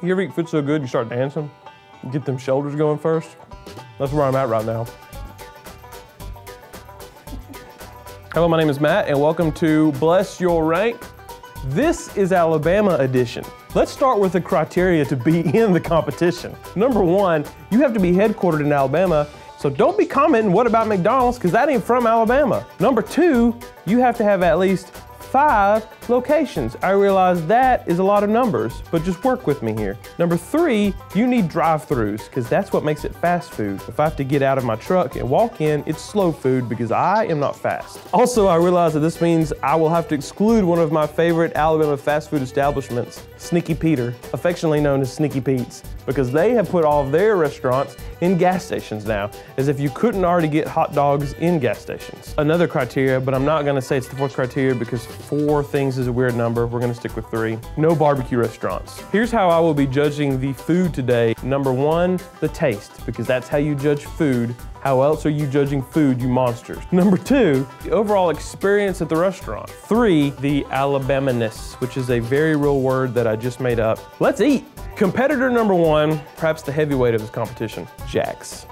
You ever eat food so good you start dancing? You get them shoulders going first? That's where I'm at right now. Hello, my name is Matt, and welcome to Bless Your Rank. This is Alabama edition. Let's start with the criteria to be in the competition. Number one, you have to be headquartered in Alabama, so don't be commenting, what about McDonald's, because that ain't from Alabama. Number two, you have to have at least 5 locations. I realize that is a lot of numbers, but just work with me here. Number 3, you need drive-thrus, because that's what makes it fast food. If I have to get out of my truck and walk in, it's slow food because I am not fast. Also, I realize that this means I will have to exclude one of my favorite Alabama fast food establishments, Sneaky Peter, affectionately known as Sneaky Pete's, because they have put all of their restaurants in gas stations now, as if you couldn't already get hot dogs in gas stations. Another criteria, but I'm not gonna say it's the 4th criteria because 4 things is a weird number. We're gonna stick with 3. No barbecue restaurants. Here's how I will be judging the food today. Number 1, the taste, because that's how you judge food. How else are you judging food, you monsters? Number 2, the overall experience at the restaurant. 3, the Alabamaness, which is a very real word that I just made up. Let's eat. Competitor number 1, perhaps the heavyweight of this competition, Jack's.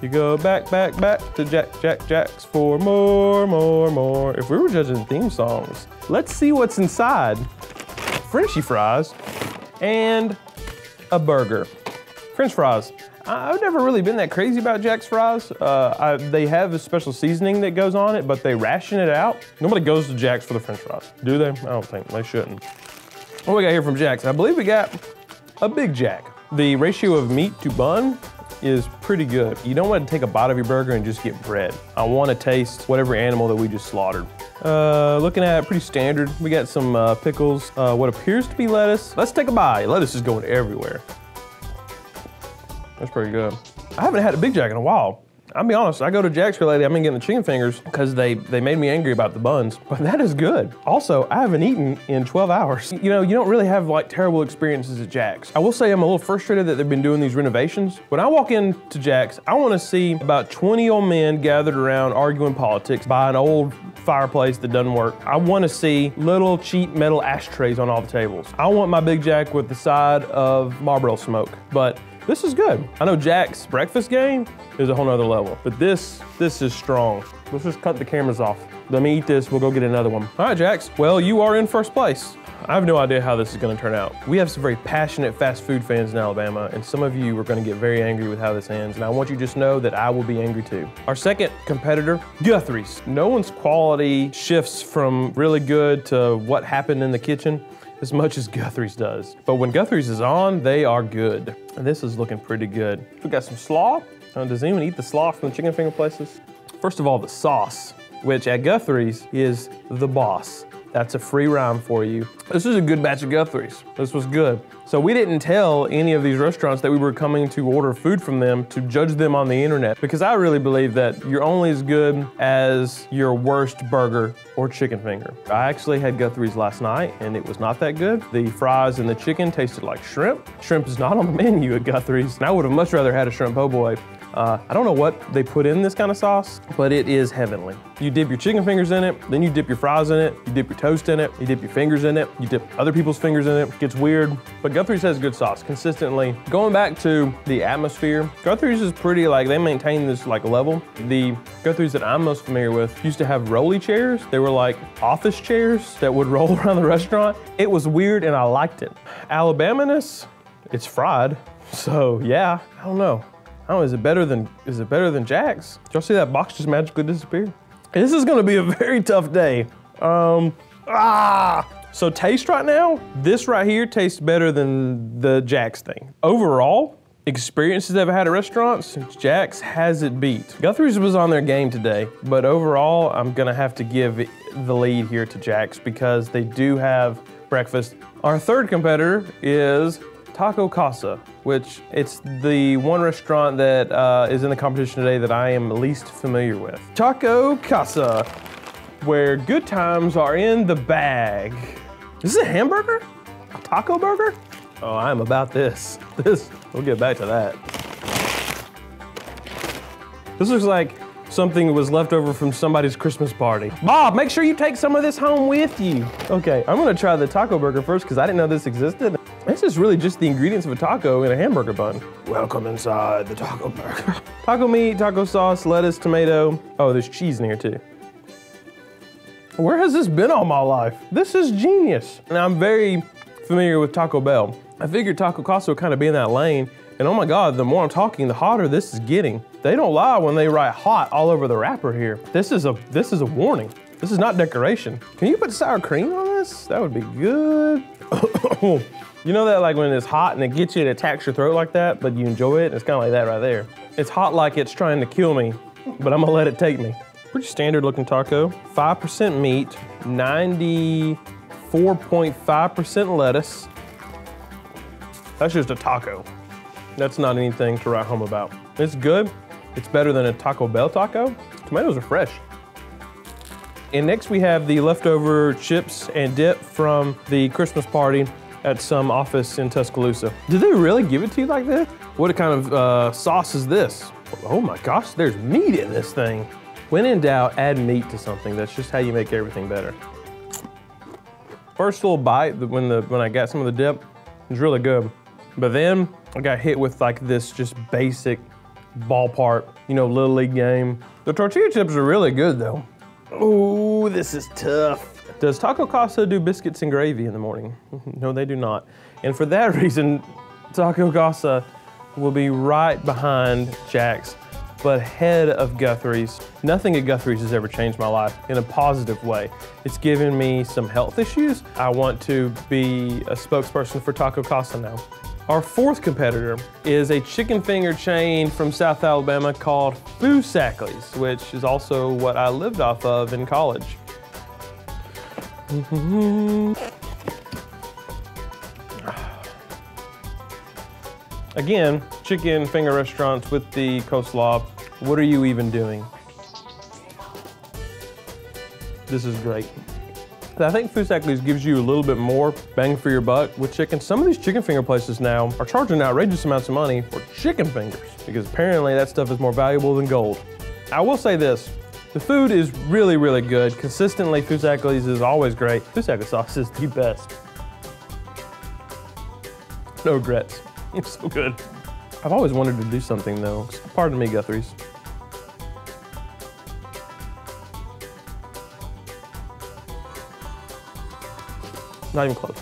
You go back to Jack's for more. If we were judging theme songs, let's see what's inside. Frenchy fries and a burger. French fries. I've never really been that crazy about Jack's fries. They have a special seasoning that goes on it, but they ration it out. Nobody goes to Jack's for the French fries, do they? I don't think, they shouldn't. What we got here from Jack's? I believe we got a Big Jack. The ratio of meat to bun is pretty good. You don't want to take a bite of your burger and just get bread. I want to taste whatever animal that we just slaughtered. Looking at it, pretty standard. We got some pickles, what appears to be lettuce. Let's take a bite. Lettuce is going everywhere. That's pretty good. I haven't had a Big Jack in a while. I'll be honest, I go to Jack's here lately, I've been getting the chicken fingers because they made me angry about the buns, but that is good. Also, I haven't eaten in 12 hours. You know, you don't really have like terrible experiences at Jack's. I will say I'm a little frustrated that they've been doing these renovations. When I walk into Jack's, I wanna see about 20 old men gathered around arguing politics by an old fireplace that doesn't work. I wanna see little cheap metal ashtrays on all the tables. I want my Big Jack with the side of Marlboro smoke, but this is good. I know Jack's breakfast game is a whole nother level, but this is strong. Let's just cut the cameras off. Let me eat this, we'll go get another one. All right, Jack's, well, you are in first place. I have no idea how this is gonna turn out. We have some very passionate fast food fans in Alabama, and some of you are gonna get very angry with how this ends, and I want you to just know that I will be angry too. Our second competitor, Guthrie's. No one's quality shifts from really good to what happened in the kitchen as much as Guthrie's does. But when Guthrie's is on, they are good. And this is looking pretty good. We got some slaw. Does anyone eat the slaw from the chicken finger places? First of all, the sauce, which at Guthrie's is the boss. That's a free rhyme for you. This is a good batch of Guthrie's. This was good. So we didn't tell any of these restaurants that we were coming to order food from them to judge them on the internet, because I really believe that you're only as good as your worst burger or chicken finger. I actually had Guthrie's last night and it was not that good. The fries and the chicken tasted like shrimp. Shrimp is not on the menu at Guthrie's, and I would have much rather had a shrimp po' boy. I don't know what they put in this kind of sauce, but it is heavenly. You dip your chicken fingers in it, then you dip your fries in it, you dip your toast in it, you dip your fingers in it, you dip other people's fingers in it. It gets weird, but Guthrie's has good sauce consistently. Going back to the atmosphere, Guthrie's is pretty like, they maintain this like level. The Guthrie's that I'm most familiar with used to have rolly chairs. They were like office chairs that would roll around the restaurant. It was weird and I liked it. Alabamaness, it's fried. So yeah, I don't know. Oh, is it better than Jack's? Did y'all see that box just magically disappear? This is gonna be a very tough day. So taste right now, this right here tastes better than the Jack's thing. Overall, experiences I've had at restaurants, Jack's has it beat. Guthrie's was on their game today, but overall, I'm gonna have to give the lead here to Jack's because they do have breakfast. Our third competitor is Casa, which it's the one restaurant that is in the competition today that I am least familiar with. Casa, where good times are in the bag. Is this a hamburger? A taco burger? Oh, I'm about this. We'll get back to that. This looks like something that was left over from somebody's Christmas party. Bob, make sure you take some of this home with you. Okay, I'm gonna try the taco burger first because I didn't know this existed. This is really just the ingredients of a taco in a hamburger bun. Welcome inside the taco burger. Taco meat, taco sauce, lettuce, tomato. Oh, there's cheese in here too. Where has this been all my life? This is genius. And I'm very familiar with Taco Bell. I figured Taco Casa would kind of be in that lane. And oh my God, the more I'm talking, the hotter this is getting. They don't lie when they write hot all over the wrapper here. This is a warning. This is not decoration. Can you put sour cream on this? That would be good. You know that like when it's hot and it gets you, it attacks your throat like that, but you enjoy it? It's kind of like that right there. It's hot like it's trying to kill me, but I'm gonna let it take me. Pretty standard looking taco. 5% meat, 94.5% lettuce. That's just a taco. That's not anything to write home about. It's good. It's better than a Taco Bell taco. Tomatoes are fresh. And next we have the leftover chips and dip from the Christmas party at some office in Tuscaloosa. Did they really give it to you like this? What kind of sauce is this? Oh my gosh, there's meat in this thing. When in doubt, add meat to something. That's just how you make everything better. First little bite, when I got some of the dip, was really good. But then I got hit with like this just basic ballpark, you know, Little League game. The tortilla chips are really good though. Oh, this is tough. Does Taco Casa do biscuits and gravy in the morning? No, they do not. And for that reason, Taco Casa will be right behind Jack's, but ahead of Guthrie's. Nothing at Guthrie's has ever changed my life in a positive way. It's given me some health issues. I want to be a spokesperson for Taco Casa now. Our fourth competitor is a chicken finger chain from South Alabama called Foosackly's, which is also what I lived off of in college. Again, chicken finger restaurants with the coleslaw. What are you even doing? This is great. I think Foosackly's gives you a little bit more bang for your buck with chicken. Some of these chicken finger places now are charging outrageous amounts of money for chicken fingers because apparently that stuff is more valuable than gold. I will say this, the food is really, really good. Consistently, Foosackly's is always great. Foosackly sauce is the best. No regrets. It's so good. I've always wanted to do something though. Pardon me, Guthrie's. Not even close.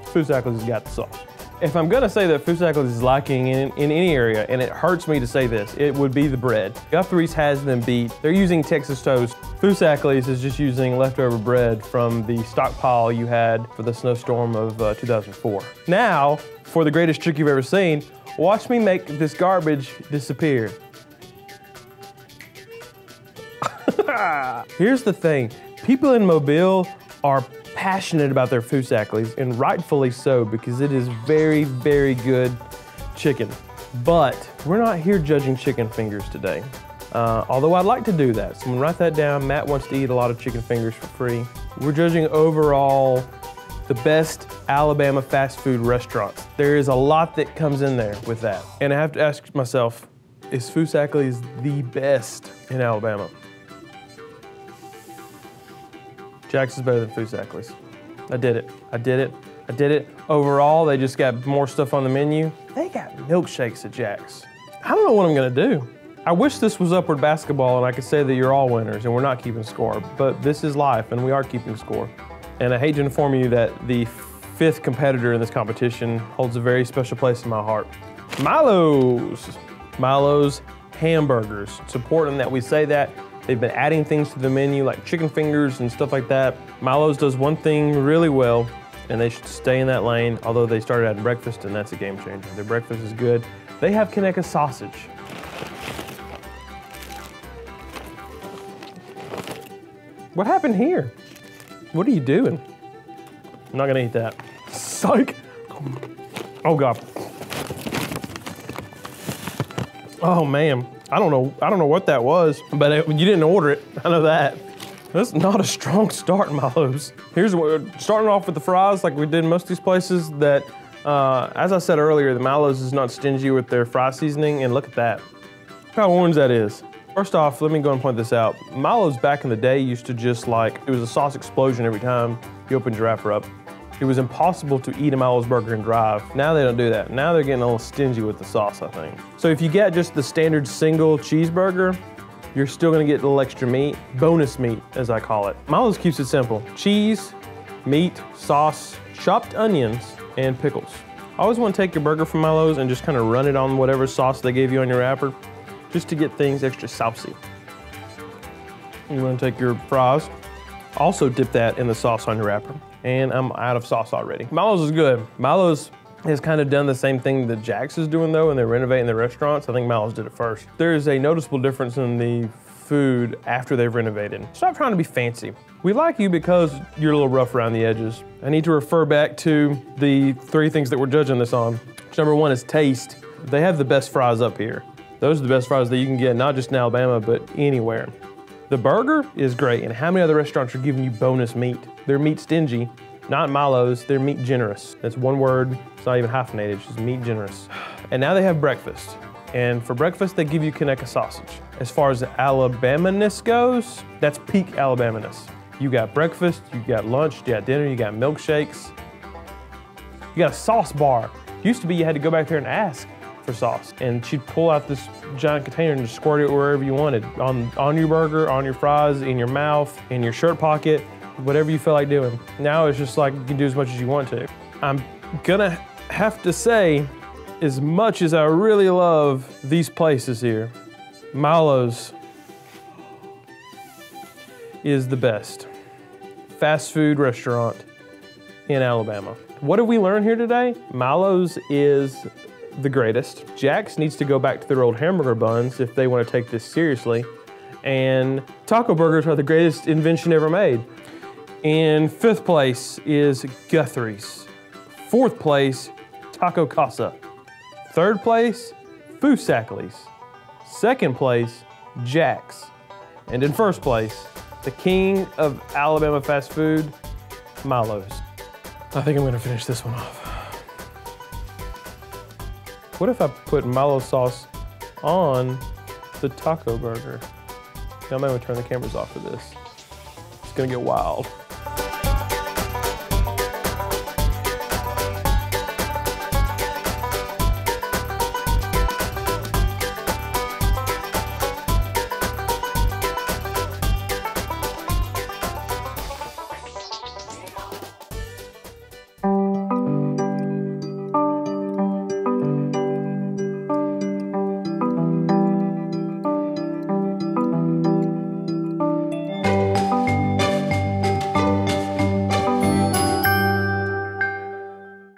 Foosackly's has got the sauce. If I'm gonna say that Foosackly's is lacking in any area, and it hurts me to say this, it would be the bread. Guthrie's has them beat. They're using Texas toast. Foosackly's is just using leftover bread from the stockpile you had for the snowstorm of 2004. Now, for the greatest trick you've ever seen, watch me make this garbage disappear. Here's the thing, people in Mobile are passionate about their Foosackly's, and rightfully so, because it is very, very good chicken. But we're not here judging chicken fingers today. Although I'd like to do that. So I'm gonna write that down. Matt wants to eat a lot of chicken fingers for free. We're judging overall the best Alabama fast food restaurants. There is a lot that comes in there with that. And I have to ask myself, is Foosackly's the best in Alabama? Jack's is better than Foosackly's. I did it. I did it. I did it. Overall, they just got more stuff on the menu. They got milkshakes at Jack's. I don't know what I'm gonna do. I wish this was upward basketball and I could say that you're all winners and we're not keeping score, but this is life and we are keeping score. And I hate to inform you that the fifth competitor in this competition holds a very special place in my heart. Milo's. Milo's hamburgers. It's important that we say that. They've been adding things to the menu like chicken fingers and stuff like that. Milo's does one thing really well, and they should stay in that lane, although they started adding breakfast, and that's a game changer. Their breakfast is good. They have Conecuh sausage. What happened here? What are you doing? I'm not gonna eat that. Psych. Oh God. Oh man. I don't know what that was, but you didn't order it. I know that. That's not a strong start, Milo's. Here's what we're starting off with the fries, like we did in most of these places. That, as I said earlier, the Milo's is not stingy with their fry seasoning, and look at that. Look how orange that is. First off, let me go and point this out. Milo's back in the day used to just like, it was a sauce explosion every time you opened your wrapper up. It was impossible to eat a Milo's burger and drive. Now they don't do that. Now they're getting a little stingy with the sauce, I think. So if you get just the standard single cheeseburger, you're still gonna get a little extra meat, bonus meat, as I call it. Milo's keeps it simple. Cheese, meat, sauce, chopped onions, and pickles. I always wanna take your burger from Milo's and just kind of run it on whatever sauce they gave you on your wrapper, just to get things extra saucy. You wanna take your fries, also dip that in the sauce on your wrapper. And I'm out of sauce already. Milo's is good. Milo's has kind of done the same thing that Jack's is doing though, and they're renovating their restaurants. I think Milo's did it first. There is a noticeable difference in the food after they've renovated. Stop trying to be fancy. We like you because you're a little rough around the edges. I need to refer back to the 3 things that we're judging this on. Number 1 is taste. They have the best fries up here. Those are the best fries that you can get, not just in Alabama, but anywhere. The burger is great, and how many other restaurants are giving you bonus meat? They're meat stingy, not Milo's, they're meat generous. That's one word, it's not even hyphenated, it's just meat generous. And now they have breakfast. And for breakfast, they give you Conecuh sausage. As far as the Alabamaness goes, that's peak Alabamaness. You got breakfast, you got lunch, you got dinner, you got milkshakes. You got a sauce bar. Used to be you had to go back there and ask for sauce. And she'd pull out this giant container and just squirt it wherever you wanted. On your burger, on your fries, in your mouth, in your shirt pocket, whatever you feel like doing. Now it's just like you can do as much as you want to. I'm gonna have to say, as much as I really love these places here, Milo's is the best fast food restaurant in Alabama. What did we learn here today? Milo's is the greatest. Jack's needs to go back to their old hamburger buns if they want to take this seriously. And taco burgers are the greatest invention ever made. In 5th place is Guthrie's. 4th place, Taco Casa. 3rd place, Foosackly's. 2nd place, Jack's. And in 1st place, the king of Alabama fast food, Milo's. I think I'm gonna finish this one off. What if I put Milo sauce on the taco burger? Now I'm gonna turn the cameras off for this. It's gonna get wild.